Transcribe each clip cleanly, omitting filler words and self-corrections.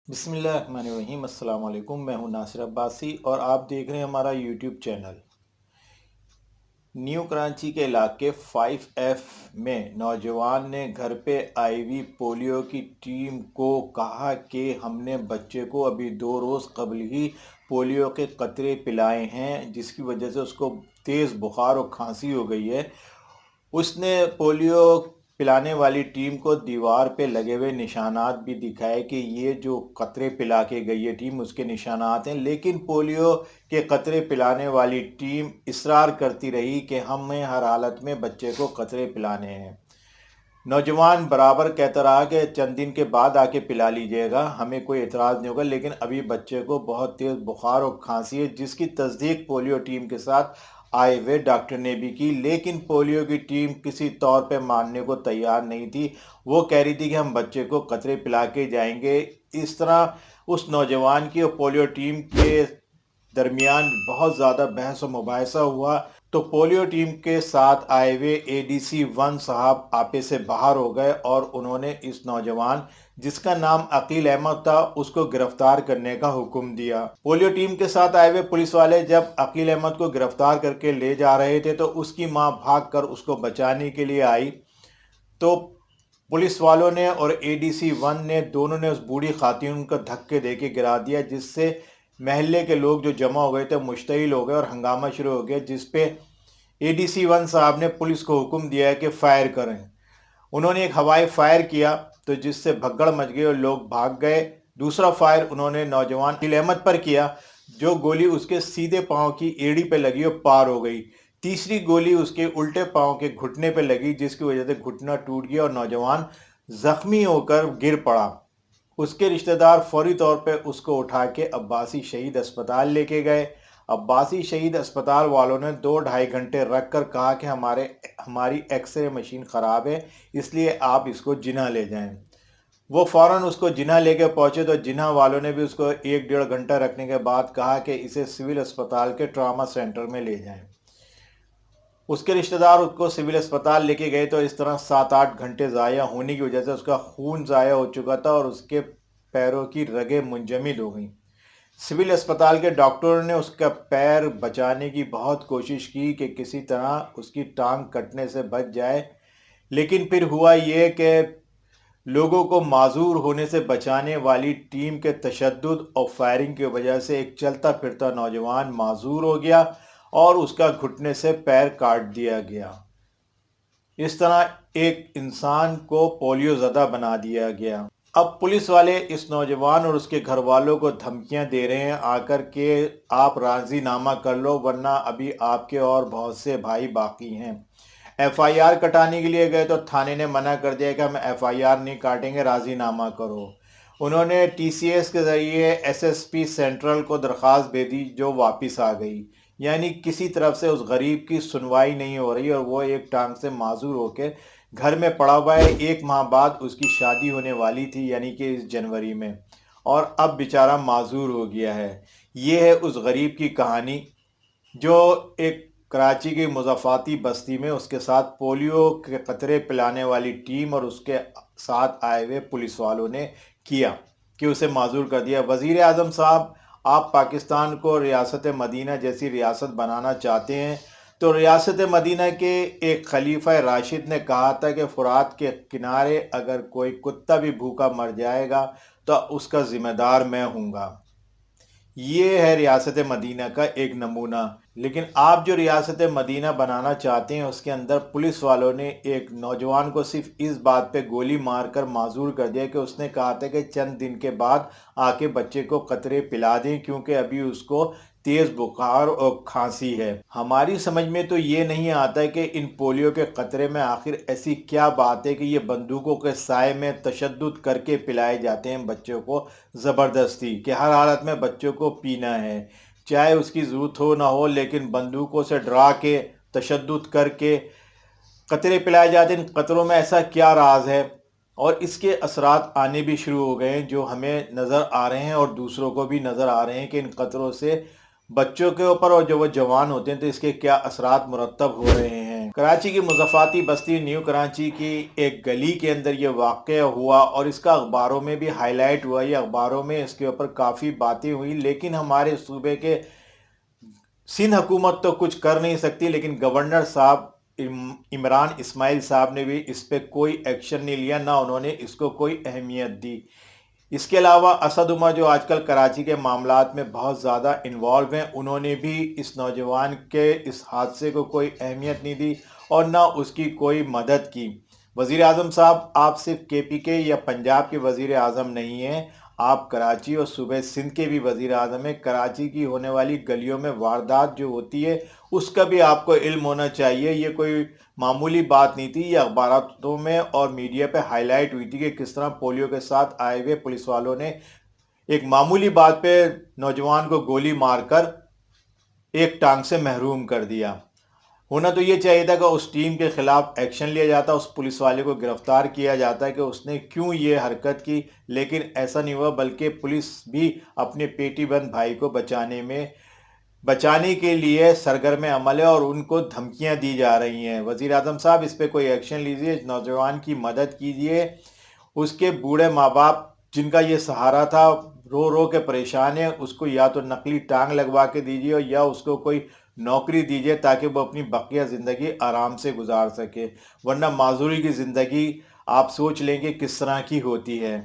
بسم اللہ الرحمن الرحیم۔ السلام علیکم، میں ہوں ناصر عباسی اور آپ دیکھ رہے ہیں ہمارا یوٹیوب چینل۔ نیو کراچی کے علاقے 5F میں نوجوان نے گھر پہ آئی ہوئی پولیو کی ٹیم کو کہا کہ ہم نے بچے کو ابھی 2 روز قبل ہی پولیو کے قطرے پلائے ہیں، جس کی وجہ سے اس کو تیز بخار اور کھانسی ہو گئی ہے۔ اس نے پولیو پلانے والی ٹیم کو دیوار پہ لگے ہوئے نشانات بھی دکھائے کہ یہ جو قطرے پلا کے گئی ہے ٹیم اس کے نشانات ہیں، لیکن پولیو کے قطرے پلانے والی ٹیم اصرار کرتی رہی کہ ہمیں ہر حالت میں بچے کو قطرے پلانے ہیں۔ نوجوان برابر کہتا رہا کہ چند دن کے بعد آ کے پلا لیجیے گا، ہمیں کوئی اعتراض نہیں ہوگا، لیکن ابھی بچے کو بہت تیز بخار اور کھانسی ہے، جس کی تصدیق پولیو ٹیم کے ساتھ آئے ہوئے ڈاکٹر نے بھی کی، لیکن پولیو کی ٹیم کسی طور پہ ماننے کو تیار نہیں تھی۔ وہ کہہ رہی تھی کہ ہم بچے کو قطرے پلا کے جائیں گے۔ اس طرح اس نوجوان کی اور پولیو ٹیم کے درمیان بہت زیادہ بحث و مباحثہ ہوا، تو پولیو ٹیم کے ساتھ آئے ہوئے ADC1 صاحب آپے سے باہر ہو گئے اور انہوں نے اس نوجوان جس کا نام عقیل احمد تھا اس کو گرفتار کرنے کا حکم دیا۔ پولیو ٹیم کے ساتھ آئے ہوئے پولیس والے جب عقیل احمد کو گرفتار کر کے لے جا رہے تھے تو اس کی ماں بھاگ کر اس کو بچانے کے لیے آئی، تو پولیس والوں نے اور ADC1 نے دونوں نے اس بوڑھی خاتون کو دھکے دے کے گرا دیا، جس سے محلے کے لوگ جو جمع ہو گئے تھے مشتعل ہو گئے اور ہنگامہ شروع ہو گیا، جس پہ ADC1 صاحب نے پولیس کو حکم دیا ہے کہ فائر کریں۔ انہوں نے ایک ہوائی فائر کیا تو جس سے بھگڑ مچ گئی اور لوگ بھاگ گئے۔ دوسرا فائر انہوں نے نوجوان عقیل احمد پر کیا، جو گولی اس کے سیدھے پاؤں کی ایڑی پہ لگی اور پار ہو گئی۔ تیسری گولی اس کے الٹے پاؤں کے گھٹنے پہ لگی، جس کی وجہ سے گھٹنا ٹوٹ گیا اور نوجوان زخمی ہو کر گر پڑا۔ اس کے رشتہ دار فوری طور پہ اس کو اٹھا کے عباسی شہید اسپتال لے کے گئے۔ عباسی شہید اسپتال والوں نے 2-2.5 گھنٹے رکھ کر کہا کہ ہماری ایکس رے مشین خراب ہے، اس لیے آپ اس کو جناح لے جائیں۔ وہ فوراً اس کو جناح لے کے پہنچے تو جناح والوں نے بھی اس کو 1-1.5 گھنٹہ رکھنے کے بعد کہا کہ اسے سول اسپتال کے ٹراما سینٹر میں لے جائیں۔ اس کے رشتہ دار اس کو سول اسپتال لے کے گئے تو اس طرح 7-8 گھنٹے ضائع ہونے کی وجہ سے اس کا خون ضائع ہو چکا تھا اور اس کے پیروں کی رگیں منجمد ہو گئیں۔ سول اسپتال کے ڈاکٹروں نے اس کا پیر بچانے کی بہت کوشش کی کہ کسی طرح اس کی ٹانگ کٹنے سے بچ جائے، لیکن پھر ہوا یہ کہ لوگوں کو معذور ہونے سے بچانے والی ٹیم کے تشدد اور فائرنگ کی وجہ سے ایک چلتا پھرتا نوجوان معذور ہو گیا اور اس کا گھٹنے سے پیر کاٹ دیا گیا۔ اس طرح ایک انسان کو پولیو زدہ بنا دیا گیا۔ اب پولیس والے اس نوجوان اور اس کے گھر والوں کو دھمکیاں دے رہے ہیں آ کر کہ آپ راضی نامہ کر لو ورنہ ابھی آپ کے اور بہت سے بھائی باقی ہیں۔ FIR کٹانے کے لیے گئے تو تھانے نے منع کر دیا کہ ہم FIR نہیں کاٹیں گے، راضی نامہ کرو۔ انہوں نے TCS کے ذریعے SSP سینٹرل کو درخواست دے دی، جو واپس آ گئی۔ یعنی کسی طرف سے اس غریب کی سنوائی نہیں ہو رہی اور وہ ایک ٹانگ سے معذور ہو کے گھر میں پڑا ہوا ہے۔ 1 ماہ بعد اس کی شادی ہونے والی تھی، یعنی کہ اس جنوری میں، اور اب بیچارہ معذور ہو گیا ہے۔ یہ ہے اس غریب کی کہانی جو ایک کراچی کی مضافاتی بستی میں اس کے ساتھ پولیو کے قطرے پلانے والی ٹیم اور اس کے ساتھ آئے ہوئے پولیس والوں نے کیا کہ اسے معذور کر دیا۔ وزیر اعظم صاحب، آپ پاکستان کو ریاست مدینہ جیسی ریاست بنانا چاہتے ہیں تو ریاست مدینہ کے ایک خلیفہ راشد نے کہا تھا کہ فرات کے کنارے اگر کوئی کتا بھی بھوکا مر جائے گا تو اس کا ذمہ دار میں ہوں گا۔ یہ ہے ریاست مدینہ کا ایک نمونہ۔ لیکن آپ جو ریاست مدینہ بنانا چاہتے ہیں اس کے اندر پولیس والوں نے ایک نوجوان کو صرف اس بات پہ گولی مار کر معذور کر دیا کہ اس نے کہا تھا کہ چند دن کے بعد آ کے بچے کو قطرے پلا دیں کیونکہ ابھی اس کو تیز بخار اور کھانسی ہے۔ ہماری سمجھ میں تو یہ نہیں آتا کہ ان پولیو کے قطرے میں آخر ایسی کیا بات ہے کہ یہ بندوقوں کے سائے میں تشدد کر کے پلائے جاتے ہیں بچوں کو زبردستی، کہ ہر حالت میں بچوں کو پینا ہے، چاہے اس کی ضرورت ہو نہ ہو، لیکن بندوقوں سے ڈرا کے تشدد کر کے قطرے پلائے جاتے ہیں۔ ان قطروں میں ایسا کیا راز ہے؟ اور اس کے اثرات آنے بھی شروع ہو گئے ہیں جو ہمیں نظر آ رہے ہیں اور دوسروں کو بھی نظر آ رہے ہیں کہ ان قطروں سے بچوں کے اوپر اور جو وہ جوان ہوتے ہیں تو اس کے کیا اثرات مرتب ہو رہے ہیں۔ کراچی کی مضافاتی بستی نیو کراچی کی ایک گلی کے اندر یہ واقعہ ہوا اور اس کا اخباروں میں بھی ہائی لائٹ ہوا. یہ اخباروں میں اس کے اوپر کافی باتیں ہوئی، لیکن ہمارے صوبے کے سندھ حکومت تو کچھ کر نہیں سکتی، لیکن گورنر صاحب عمران اسماعیل صاحب نے بھی اس پہ کوئی ایکشن نہیں لیا، نہ انہوں نے اس کو کوئی اہمیت دی. اس کے علاوہ اسد عمر جو آج کل کراچی کے معاملات میں بہت زیادہ انوالو ہیں، انہوں نے بھی اس نوجوان کے اس حادثے کو کوئی اہمیت نہیں دی اور نہ اس کی کوئی مدد کی. وزیر اعظم صاحب، آپ صرف کے پی کے یا پنجاب کے وزیر اعظم نہیں ہیں، آپ کراچی اور صوبے سندھ کے بھی وزیر اعظم ہیں. کراچی کی ہونے والی گلیوں میں واردات جو ہوتی ہے اس کا بھی آپ کو علم ہونا چاہیے. یہ کوئی معمولی بات نہیں تھی، یہ اخباراتوں میں اور میڈیا پہ ہائی لائٹ ہوئی تھی کہ کس طرح پولیو کے ساتھ آئے ہوئے پولیس والوں نے ایک معمولی بات پہ نوجوان کو گولی مار کر ایک ٹانگ سے محروم کر دیا. ہونا تو یہ چاہیے تھا کہ اس ٹیم کے خلاف ایکشن لیا جاتا، اس پولیس والے کو گرفتار کیا جاتا ہے کہ اس نے کیوں یہ حرکت کی، لیکن ایسا نہیں ہوا، بلکہ پولیس بھی اپنے پیٹی بند بھائی کو بچانے کے لیے سرگرم عمل ہے اور ان کو دھمکیاں دی جا رہی ہیں. وزیر اعظم صاحب، اس پہ کوئی ایکشن لیجئے، نوجوان کی مدد کیجئے. اس کے بوڑھے ماں باپ جن کا یہ سہارا تھا رو رو کے پریشان ہے، اس کو یا تو نقلی ٹانگ لگوا کے دیجئے یا اس کو کوئی نوکری دیجئے تاکہ وہ اپنی بقیہ زندگی آرام سے گزار سکے، ورنہ معذوری کی زندگی آپ سوچ لیں گے کس طرح کی ہوتی ہے.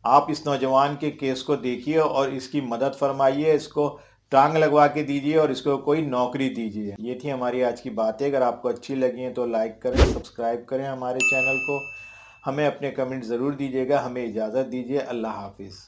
آپ اس نوجوان کے کیس کو دیکھیے اور اس کی مدد فرمائیے، اس کو ٹانگ لگوا کے دیجئے اور اس کو کوئی نوکری دیجئے. یہ تھی ہماری آج کی باتیں. اگر آپ کو اچھی لگی ہیں تو لائک کریں، سبسکرائب کریں ہمارے چینل کو. ہمیں اپنے کمنٹ ضرور دیجیے گا. ہمیں اجازت دیجیے. اللہ حافظ.